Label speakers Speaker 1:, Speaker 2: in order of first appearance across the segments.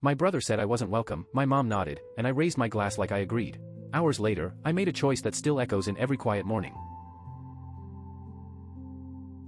Speaker 1: My brother said I wasn't welcome, my mom nodded, and I raised my glass like I agreed. Hours later, I made a choice that still echoes in every quiet morning.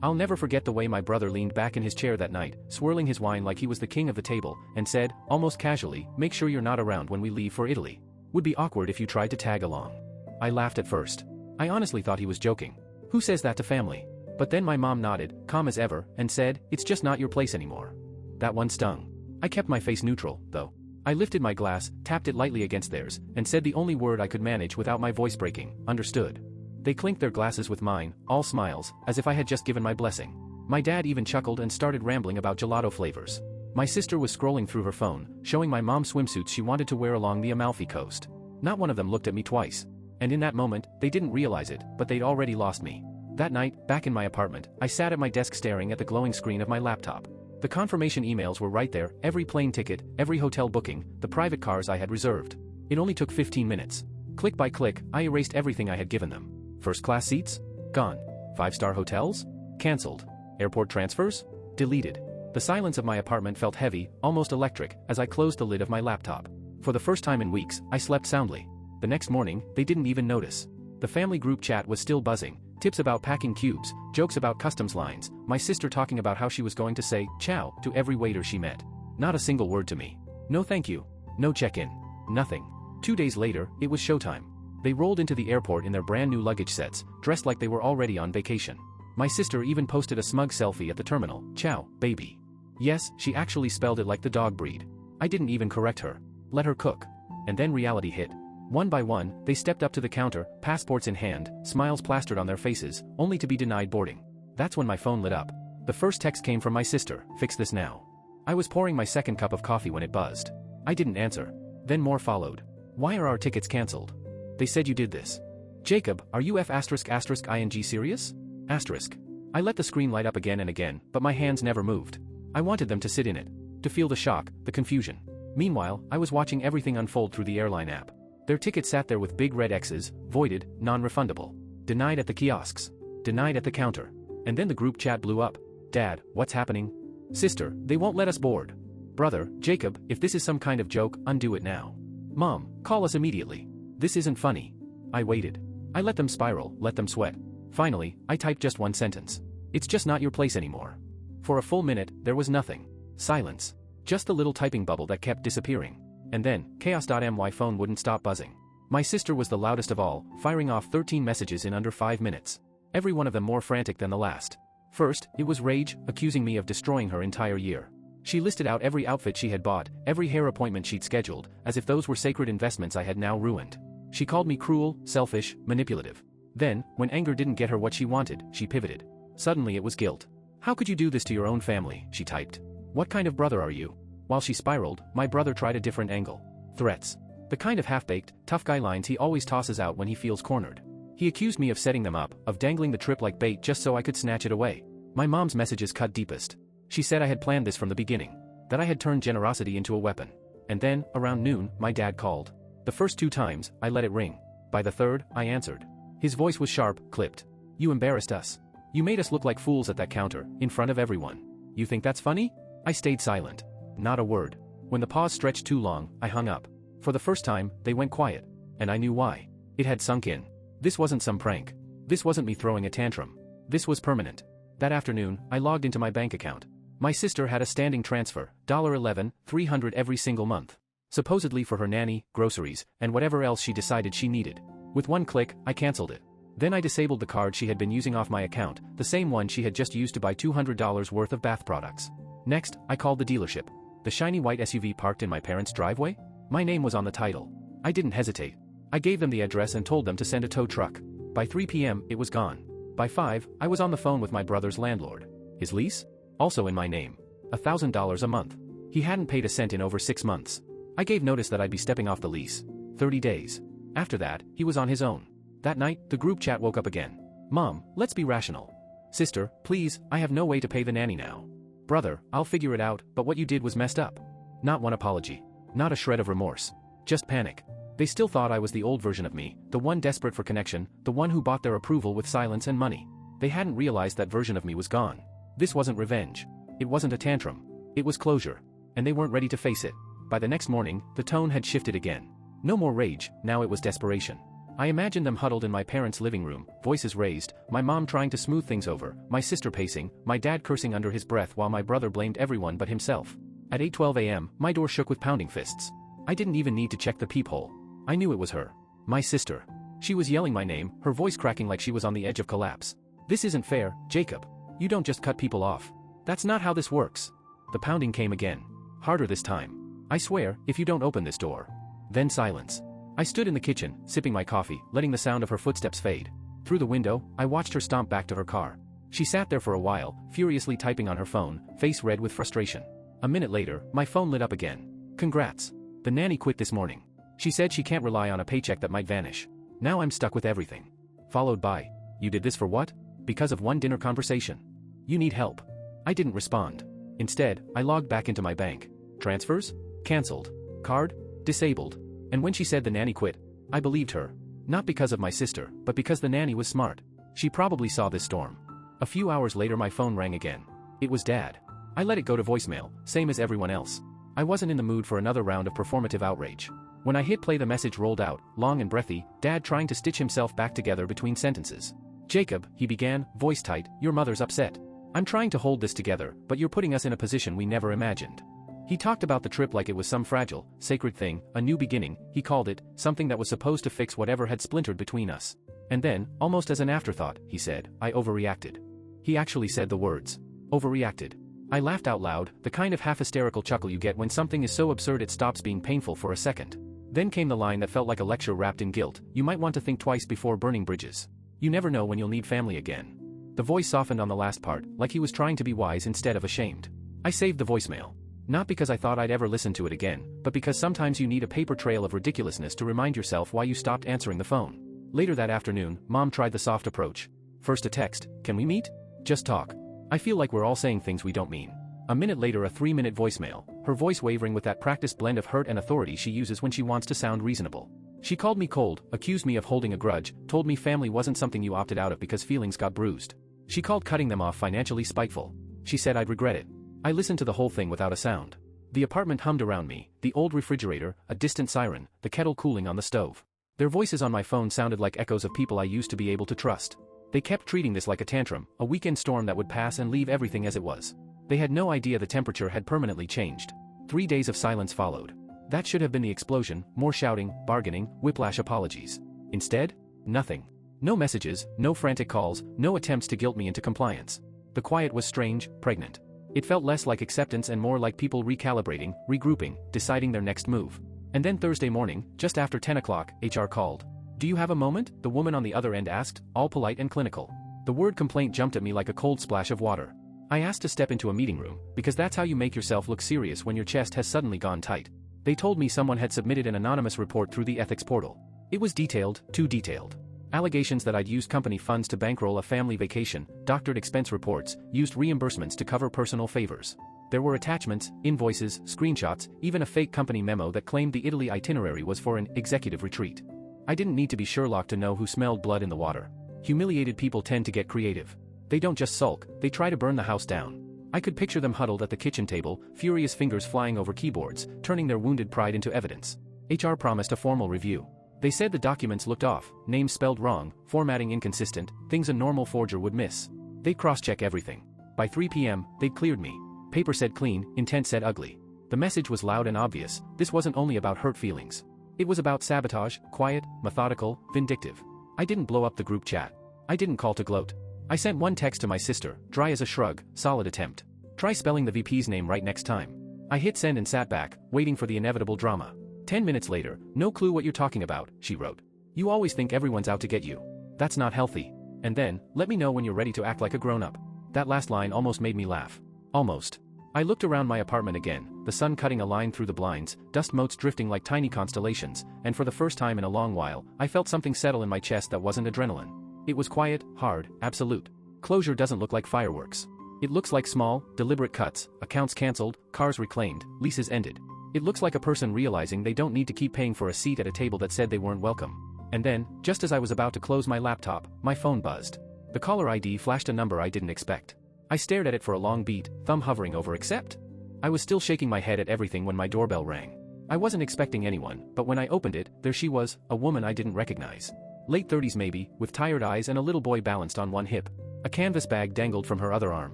Speaker 1: I'll never forget the way my brother leaned back in his chair that night, swirling his wine like he was the king of the table, and said, almost casually, "Make sure you're not around when we leave for Italy. Would be awkward if you tried to tag along." I laughed at first. I honestly thought he was joking. Who says that to family? But then my mom nodded, calm as ever, and said, "It's just not your place anymore." That one stung. I kept my face neutral, though. I lifted my glass, tapped it lightly against theirs, and said the only word I could manage without my voice breaking, "Understood." They clinked their glasses with mine, all smiles, as if I had just given my blessing. My dad even chuckled and started rambling about gelato flavors. My sister was scrolling through her phone, showing my mom swimsuits she wanted to wear along the Amalfi Coast. Not one of them looked at me twice. And in that moment, they didn't realize it, but they'd already lost me. That night, back in my apartment, I sat at my desk staring at the glowing screen of my laptop. The confirmation emails were right there, every plane ticket, every hotel booking, the private cars I had reserved. It only took 15 minutes. Click by click, I erased everything I had given them. First-class seats? Gone. 5-star hotels? Cancelled. Airport transfers? Deleted. The silence of my apartment felt heavy, almost electric, as I closed the lid of my laptop. For the first time in weeks, I slept soundly. The next morning, they didn't even notice. The family group chat was still buzzing, tips about packing cubes, jokes about customs lines, my sister talking about how she was going to say ciao to every waiter she met. Not a single word to me. No thank you. No check-in. Nothing. 2 days later, it was showtime. They rolled into the airport in their brand new luggage sets, dressed like they were already on vacation. My sister even posted a smug selfie at the terminal. "Ciao, baby." Yes, she actually spelled it like the dog breed. I didn't even correct her. Let her cook. And then reality hit. One by one, they stepped up to the counter, passports in hand, smiles plastered on their faces, only to be denied boarding. That's when my phone lit up. The first text came from my sister, "Fix this now." I was pouring my second cup of coffee when it buzzed. I didn't answer. Then more followed. "Why are our tickets cancelled? They said you did this. Jacob, are you ***ing serious? Asterisk. I let the screen light up again and again, but my hands never moved. I wanted them to sit in it. To feel the shock, the confusion. Meanwhile, I was watching everything unfold through the airline app. Their ticket sat there with big red X's, voided, non-refundable. Denied at the kiosks. Denied at the counter. And then the group chat blew up. "Dad, what's happening? Sister, they won't let us board. Brother, Jacob, if this is some kind of joke, undo it now. Mom, call us immediately. This isn't funny." I waited. I let them spiral, let them sweat. Finally, I typed just one sentence. "It's just not your place anymore." For a full minute, there was nothing. Silence. Just the little typing bubble that kept disappearing. And then, chaos.my phone wouldn't stop buzzing. My sister was the loudest of all, firing off 13 messages in under 5 minutes. Every one of them more frantic than the last. First, it was rage, accusing me of destroying her entire year. She listed out every outfit she had bought, every hair appointment she'd scheduled, as if those were sacred investments I had now ruined. She called me cruel, selfish, manipulative. Then, when anger didn't get her what she wanted, she pivoted. Suddenly it was guilt. "How could you do this to your own family?" she typed. "What kind of brother are you?" While she spiraled, my brother tried a different angle. Threats. The kind of half-baked, tough guy lines he always tosses out when he feels cornered. He accused me of setting them up, of dangling the trip like bait just so I could snatch it away. My mom's messages cut deepest. She said I had planned this from the beginning. That I had turned generosity into a weapon. And then, around noon, my dad called. The first 2 times, I let it ring. By the third, I answered. His voice was sharp, clipped. "You embarrassed us. You made us look like fools at that counter, in front of everyone. You think that's funny?" I stayed silent. Not a word. When the pause stretched too long, I hung up. For the first time, they went quiet. And I knew why. It had sunk in. This wasn't some prank. This wasn't me throwing a tantrum. This was permanent. That afternoon, I logged into my bank account. My sister had a standing transfer, $11,300 every single month. Supposedly for her nanny, groceries, and whatever else she decided she needed. With one click, I canceled it. Then I disabled the card she had been using off my account, the same one she had just used to buy $200 worth of bath products. Next, I called the dealership. The shiny white SUV parked in my parents' driveway? My name was on the title. I didn't hesitate. I gave them the address and told them to send a tow truck. By 3 p.m., it was gone. By 5, I was on the phone with my brother's landlord. His lease? Also in my name. $1,000 a month. He hadn't paid a cent in over 6 months. I gave notice that I'd be stepping off the lease. 30 days. After that, he was on his own. That night, the group chat woke up again. "Mom, let's be rational. Sister, please, I have no way to pay the nanny now. Brother, I'll figure it out, but what you did was messed up." Not one apology. Not a shred of remorse. Just panic. They still thought I was the old version of me, the one desperate for connection, the one who bought their approval with silence and money. They hadn't realized that version of me was gone. This wasn't revenge. It wasn't a tantrum. It was closure. And they weren't ready to face it. by the next morning, the tone had shifted again. No more rage, now it was desperation. I imagined them huddled in my parents' living room, voices raised, my mom trying to smooth things over, my sister pacing, my dad cursing under his breath while my brother blamed everyone but himself. At 8:12 a.m., my door shook with pounding fists. I didn't even need to check the peephole. I knew it was her. My sister. She was yelling my name, her voice cracking like she was on the edge of collapse. "This isn't fair, Jacob. You don't just cut people off. That's not how this works." The pounding came again. Harder this time. "I swear, if you don't open this door." Then silence. I stood in the kitchen, sipping my coffee, letting the sound of her footsteps fade. Through the window, I watched her stomp back to her car. She sat there for a while, furiously typing on her phone, face red with frustration. A minute later, my phone lit up again. "Congrats. The nanny quit this morning. She said she can't rely on a paycheck that might vanish. Now I'm stuck with everything." Followed by, "You did this for what? Because of one dinner conversation. You need help." I didn't respond. Instead, I logged back into my bank. Transfers? Cancelled. Card? Disabled. And when she said the nanny quit, I believed her. Not because of my sister, but because the nanny was smart. She probably saw this storm. A few hours later my phone rang again. It was Dad. I let it go to voicemail, same as everyone else. I wasn't in the mood for another round of performative outrage. When I hit play the message rolled out, long and breathy, Dad trying to stitch himself back together between sentences. "Jacob," he began, voice tight, "your mother's upset. I'm trying to hold this together, but you're putting us in a position we never imagined." He talked about the trip like it was some fragile, sacred thing, a new beginning, he called it, something that was supposed to fix whatever had splintered between us. And then, almost as an afterthought, he said, "I overreacted." He actually said the words. Overreacted. I laughed out loud, the kind of half-hysterical chuckle you get when something is so absurd it stops being painful for a second. Then came the line that felt like a lecture wrapped in guilt, "You might want to think twice before burning bridges. You never know when you'll need family again." The voice softened on the last part, like he was trying to be wise instead of ashamed. I saved the voicemail. Not because I thought I'd ever listen to it again, but because sometimes you need a paper trail of ridiculousness to remind yourself why you stopped answering the phone. Later that afternoon, Mom tried the soft approach. First a text, "Can we meet? Just talk. I feel like we're all saying things we don't mean." A minute later a 3-minute voicemail, her voice wavering with that practiced blend of hurt and authority she uses when she wants to sound reasonable. She called me cold, accused me of holding a grudge, told me family wasn't something you opted out of because feelings got bruised. She called cutting them off financially spiteful. She said I'd regret it. I listened to the whole thing without a sound. The apartment hummed around me, the old refrigerator, a distant siren, the kettle cooling on the stove. Their voices on my phone sounded like echoes of people I used to be able to trust. They kept treating this like a tantrum, a weekend storm that would pass and leave everything as it was. They had no idea the temperature had permanently changed. 3 days of silence followed. That should have been the explosion, more shouting, bargaining, whiplash apologies. Instead, nothing. No messages, no frantic calls, no attempts to guilt me into compliance. The quiet was strange, pregnant. It felt less like acceptance and more like people recalibrating, regrouping, deciding their next move. And then Thursday morning, just after 10 o'clock, HR called. "Do you have a moment?" the woman on the other end asked, all polite and clinical. The word complaint jumped at me like a cold splash of water. I asked to step into a meeting room, because that's how you make yourself look serious when your chest has suddenly gone tight. They told me someone had submitted an anonymous report through the ethics portal. It was detailed, too detailed. Allegations that I'd used company funds to bankroll a family vacation, doctored expense reports, used reimbursements to cover personal favors. There were attachments, invoices, screenshots, even a fake company memo that claimed the Italy itinerary was for an executive retreat. I didn't need to be Sherlock to know who smelled blood in the water. Humiliated people tend to get creative. They don't just sulk, they try to burn the house down. I could picture them huddled at the kitchen table, furious fingers flying over keyboards, turning their wounded pride into evidence. HR promised a formal review. They said the documents looked off, names spelled wrong, formatting inconsistent, things a normal forger would miss. They'd cross-check everything. By 3 p.m., they'd cleared me. Paper said clean, intent said ugly. The message was loud and obvious. This wasn't only about hurt feelings. It was about sabotage, quiet, methodical, vindictive. I didn't blow up the group chat. I didn't call to gloat. I sent one text to my sister, dry as a shrug, solid attempt. Try spelling the VP's name right next time. I hit send and sat back, waiting for the inevitable drama. 10 minutes later, "No clue what you're talking about," she wrote. "You always think everyone's out to get you. That's not healthy. And then, let me know when you're ready to act like a grown-up." That last line almost made me laugh. Almost. I looked around my apartment again, the sun cutting a line through the blinds, dust motes drifting like tiny constellations, and for the first time in a long while, I felt something settle in my chest that wasn't adrenaline. It was quiet, hard, absolute. Closure doesn't look like fireworks. It looks like small, deliberate cuts, accounts cancelled, cars reclaimed, leases ended. It looks like a person realizing they don't need to keep paying for a seat at a table that said they weren't welcome. And then, just as I was about to close my laptop, my phone buzzed. The caller ID flashed a number I didn't expect. I stared at it for a long beat, thumb hovering over accept. I was still shaking my head at everything when my doorbell rang. I wasn't expecting anyone, but when I opened it, there she was, a woman I didn't recognize. Late 30s maybe, with tired eyes and a little boy balanced on one hip. A canvas bag dangled from her other arm.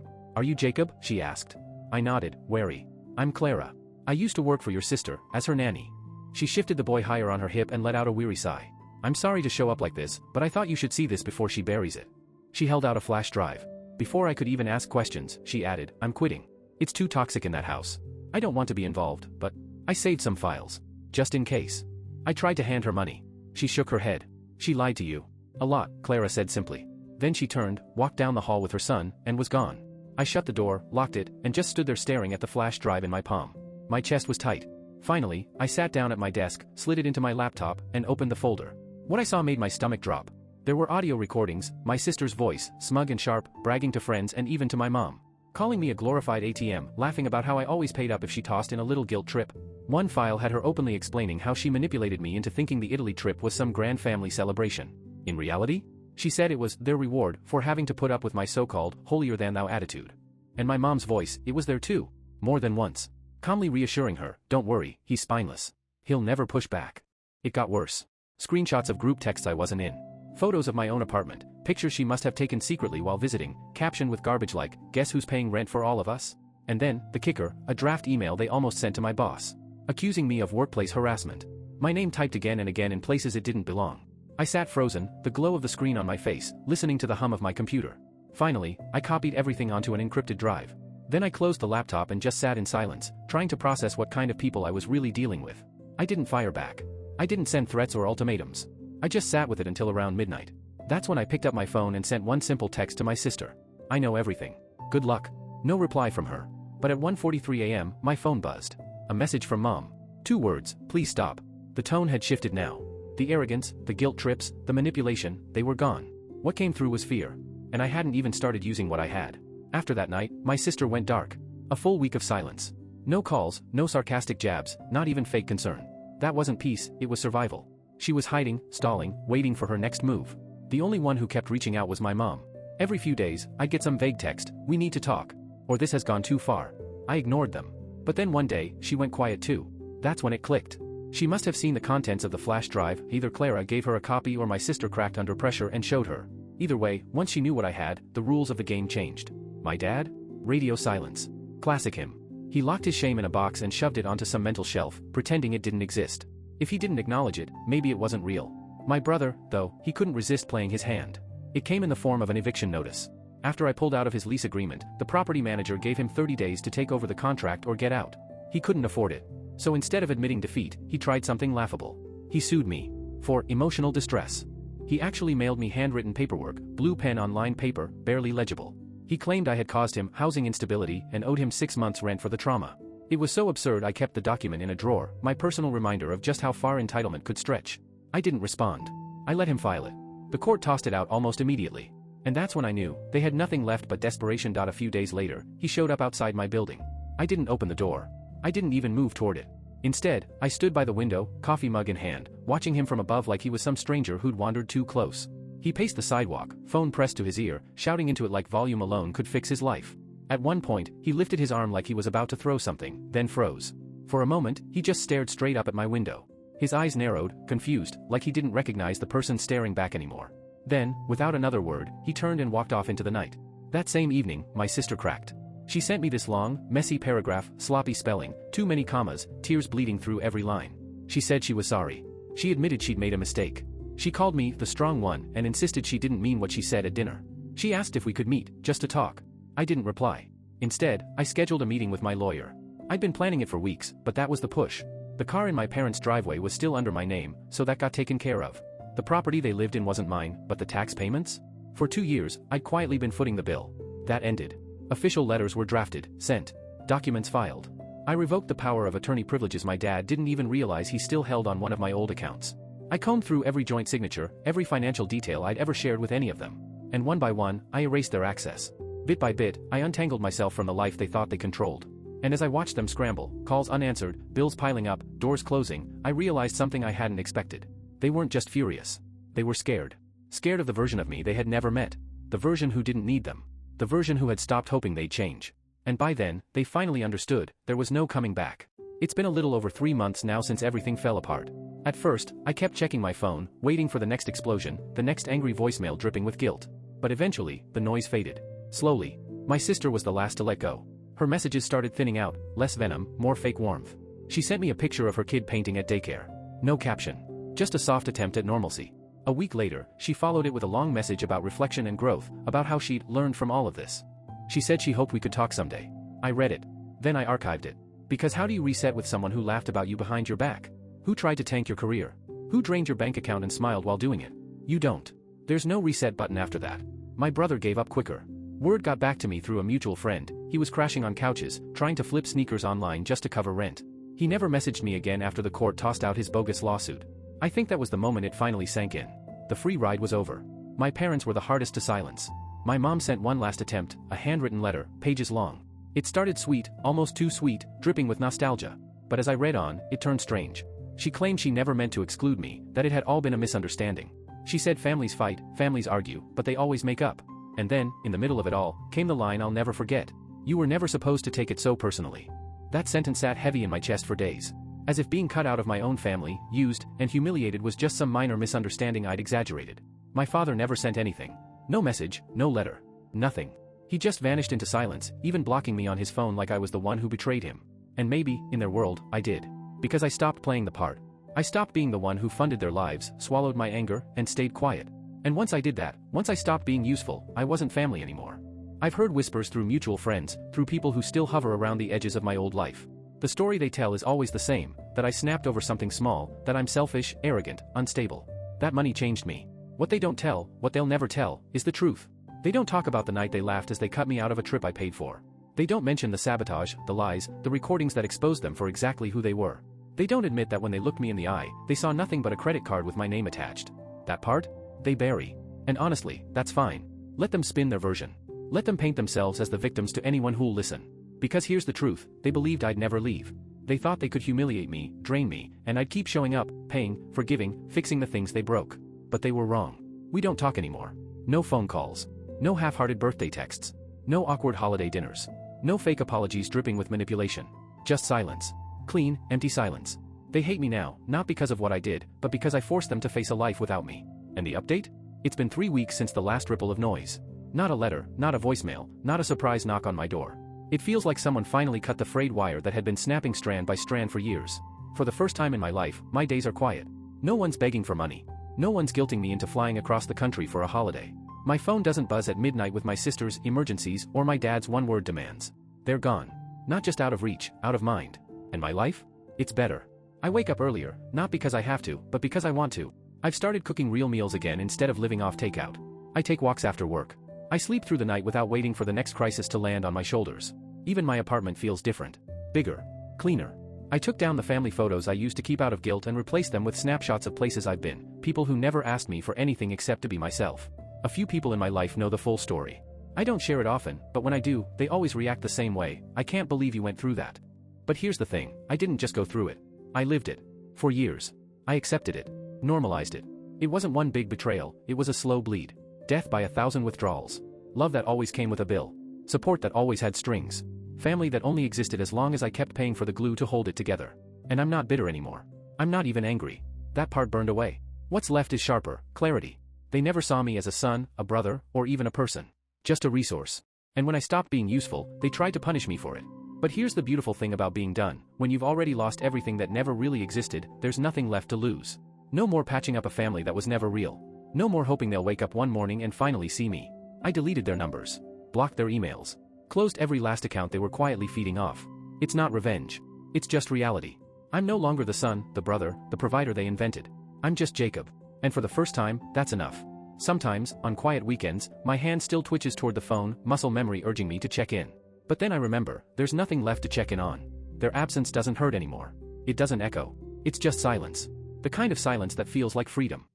Speaker 1: "Are you Jacob?" she asked. I nodded, wary. "I'm Clara. I used to work for your sister, as her nanny." She shifted the boy higher on her hip and let out a weary sigh. "I'm sorry to show up like this, but I thought you should see this before she buries it." She held out a flash drive. Before I could even ask questions, she added, "I'm quitting. It's too toxic in that house. I don't want to be involved, but I saved some files. Just in case." I tried to hand her money. She shook her head. "She lied to you." "A lot," Clara said simply. Then she turned, walked down the hall with her son, and was gone. I shut the door, locked it, and just stood there staring at the flash drive in my palm. My chest was tight. Finally, I sat down at my desk, slid it into my laptop, and opened the folder. What I saw made my stomach drop. There were audio recordings, my sister's voice, smug and sharp, bragging to friends and even to my mom. Calling me a glorified ATM, laughing about how I always paid up if she tossed in a little guilt trip. One file had her openly explaining how she manipulated me into thinking the Italy trip was some grand family celebration. In reality? She said it was their reward for having to put up with my so-called holier-than-thou attitude. And my mom's voice, it was there too. More than once. Calmly reassuring her, "Don't worry, he's spineless. He'll never push back." It got worse. Screenshots of group texts I wasn't in. Photos of my own apartment, pictures she must have taken secretly while visiting, captioned with garbage like, "Guess who's paying rent for all of us?" And then, the kicker, a draft email they almost sent to my boss. Accusing me of workplace harassment. My name typed again and again in places it didn't belong. I sat frozen, the glow of the screen on my face, listening to the hum of my computer. Finally, I copied everything onto an encrypted drive. Then I closed the laptop and just sat in silence, trying to process what kind of people I was really dealing with. I didn't fire back. I didn't send threats or ultimatums. I just sat with it until around midnight. That's when I picked up my phone and sent one simple text to my sister. "I know everything. Good luck." No reply from her. But at 1:43 a.m., my phone buzzed. A message from Mom. 2 words, "Please stop." The tone had shifted now. The arrogance, the guilt trips, the manipulation, they were gone. What came through was fear. And I hadn't even started using what I had. After that night, my sister went dark. A full week of silence. No calls, no sarcastic jabs, not even fake concern. That wasn't peace, it was survival. She was hiding, stalling, waiting for her next move. The only one who kept reaching out was my mom. Every few days, I'd get some vague text, "We need to talk." Or "This has gone too far." I ignored them. But then one day, she went quiet too. That's when it clicked. She must have seen the contents of the flash drive, either Clara gave her a copy or my sister cracked under pressure and showed her. Either way, once she knew what I had, the rules of the game changed. My dad? Radio silence. Classic him. He locked his shame in a box and shoved it onto some mental shelf, pretending it didn't exist. If he didn't acknowledge it, maybe it wasn't real. My brother, though, he couldn't resist playing his hand. It came in the form of an eviction notice. After I pulled out of his lease agreement, the property manager gave him 30 days to take over the contract or get out. He couldn't afford it. So instead of admitting defeat, he tried something laughable. He sued me. For emotional distress. He actually mailed me handwritten paperwork, blue pen on lined paper, barely legible. He claimed I had caused him housing instability and owed him 6 months' rent for the trauma. It was so absurd I kept the document in a drawer, my personal reminder of just how far entitlement could stretch. I didn't respond. I let him file it. The court tossed it out almost immediately. And that's when I knew, they had nothing left but desperation. A few days later, he showed up outside my building. I didn't open the door. I didn't even move toward it. Instead, I stood by the window, coffee mug in hand, watching him from above like he was some stranger who'd wandered too close. He paced the sidewalk, phone pressed to his ear, shouting into it like volume alone could fix his life. At one point, he lifted his arm like he was about to throw something, then froze. For a moment, he just stared straight up at my window. His eyes narrowed, confused, like he didn't recognize the person staring back anymore. Then, without another word, he turned and walked off into the night. That same evening, my sister cracked. She sent me this long, messy paragraph, sloppy spelling, too many commas, tears bleeding through every line. She said she was sorry. She admitted she'd made a mistake. She called me the strong one and insisted she didn't mean what she said at dinner. She asked if we could meet, just to talk. I didn't reply. Instead, I scheduled a meeting with my lawyer. I'd been planning it for weeks, but that was the push. The car in my parents' driveway was still under my name, so that got taken care of. The property they lived in wasn't mine, but the tax payments? For 2 years, I'd quietly been footing the bill. That ended. Official letters were drafted, sent. Documents filed. I revoked the power of attorney privileges my dad didn't even realize he still held on one of my old accounts. I combed through every joint signature, every financial detail I'd ever shared with any of them. And one by one, I erased their access. Bit by bit, I untangled myself from the life they thought they controlled. And as I watched them scramble, calls unanswered, bills piling up, doors closing, I realized something I hadn't expected. They weren't just furious. They were scared. Scared of the version of me they had never met. The version who didn't need them. The version who had stopped hoping they'd change. And by then, they finally understood, there was no coming back. It's been a little over 3 months now since everything fell apart. At first, I kept checking my phone, waiting for the next explosion, the next angry voicemail dripping with guilt. But eventually, the noise faded. Slowly. My sister was the last to let go. Her messages started thinning out, less venom, more fake warmth. She sent me a picture of her kid painting at daycare. No caption. Just a soft attempt at normalcy. A week later, she followed it with a long message about reflection and growth, about how she'd learned from all of this. She said she hoped we could talk someday. I read it. Then I archived it. Because how do you reset with someone who laughed about you behind your back? Who tried to tank your career? Who drained your bank account and smiled while doing it? You don't. There's no reset button after that. My brother gave up quicker. Word got back to me through a mutual friend. He was crashing on couches, trying to flip sneakers online just to cover rent. He never messaged me again after the court tossed out his bogus lawsuit. I think that was the moment it finally sank in. The free ride was over. My parents were the hardest to silence. My mom sent one last attempt, a handwritten letter, pages long. It started sweet, almost too sweet, dripping with nostalgia. But as I read on, it turned strange. She claimed she never meant to exclude me, that it had all been a misunderstanding. She said families fight, families argue, but they always make up. And then, in the middle of it all, came the line I'll never forget. You were never supposed to take it so personally. That sentence sat heavy in my chest for days. As if being cut out of my own family, used, and humiliated was just some minor misunderstanding I'd exaggerated. My father never sent anything. No message, no letter. Nothing. He just vanished into silence, even blocking me on his phone like I was the one who betrayed him. And maybe, in their world, I did. Because I stopped playing the part. I stopped being the one who funded their lives, swallowed my anger, and stayed quiet. And once I did that, once I stopped being useful, I wasn't family anymore. I've heard whispers through mutual friends, through people who still hover around the edges of my old life. The story they tell is always the same, that I snapped over something small, that I'm selfish, arrogant, unstable. That money changed me. What they don't tell, what they'll never tell, is the truth. They don't talk about the night they laughed as they cut me out of a trip I paid for. They don't mention the sabotage, the lies, the recordings that exposed them for exactly who they were. They don't admit that when they looked me in the eye, they saw nothing but a credit card with my name attached. That part? They bury. And honestly, that's fine. Let them spin their version. Let them paint themselves as the victims to anyone who'll listen. Because here's the truth, they believed I'd never leave. They thought they could humiliate me, drain me, and I'd keep showing up, paying, forgiving, fixing the things they broke. But they were wrong. We don't talk anymore. No phone calls. No half-hearted birthday texts. No awkward holiday dinners. No fake apologies dripping with manipulation. Just silence. Clean, empty silence. They hate me now, not because of what I did, but because I forced them to face a life without me. And the update? It's been 3 weeks since the last ripple of noise. Not a letter, not a voicemail, not a surprise knock on my door. It feels like someone finally cut the frayed wire that had been snapping strand by strand for years. For the first time in my life, my days are quiet. No one's begging for money. No one's guilting me into flying across the country for a holiday. My phone doesn't buzz at midnight with my sister's emergencies or my dad's one-word demands. They're gone. Not just out of reach, out of mind. And my life? It's better. I wake up earlier, not because I have to, but because I want to. I've started cooking real meals again instead of living off takeout. I take walks after work. I sleep through the night without waiting for the next crisis to land on my shoulders. Even my apartment feels different. Bigger. Cleaner. I took down the family photos I used to keep out of guilt and replaced them with snapshots of places I've been, people who never asked me for anything except to be myself. A few people in my life know the full story. I don't share it often, but when I do, they always react the same way. I can't believe you went through that. But here's the thing, I didn't just go through it. I lived it. For years. I accepted it. Normalized it. It wasn't one big betrayal, it was a slow bleed. Death by 1,000 withdrawals. Love that always came with a bill. Support that always had strings. Family that only existed as long as I kept paying for the glue to hold it together. And I'm not bitter anymore. I'm not even angry. That part burned away. What's left is sharper, clarity. They never saw me as a son, a brother, or even a person. Just a resource. And when I stopped being useful, they tried to punish me for it. But here's the beautiful thing about being done. When you've already lost everything that never really existed, there's nothing left to lose. No more patching up a family that was never real. No more hoping they'll wake up one morning and finally see me. I deleted their numbers. Blocked their emails. Closed every last account they were quietly feeding off. It's not revenge. It's just reality. I'm no longer the son, the brother, the provider they invented. I'm just Jacob. And for the first time, that's enough. Sometimes, on quiet weekends, my hand still twitches toward the phone, muscle memory urging me to check in. But then I remember, there's nothing left to check in on. Their absence doesn't hurt anymore. It doesn't echo. It's just silence. The kind of silence that feels like freedom.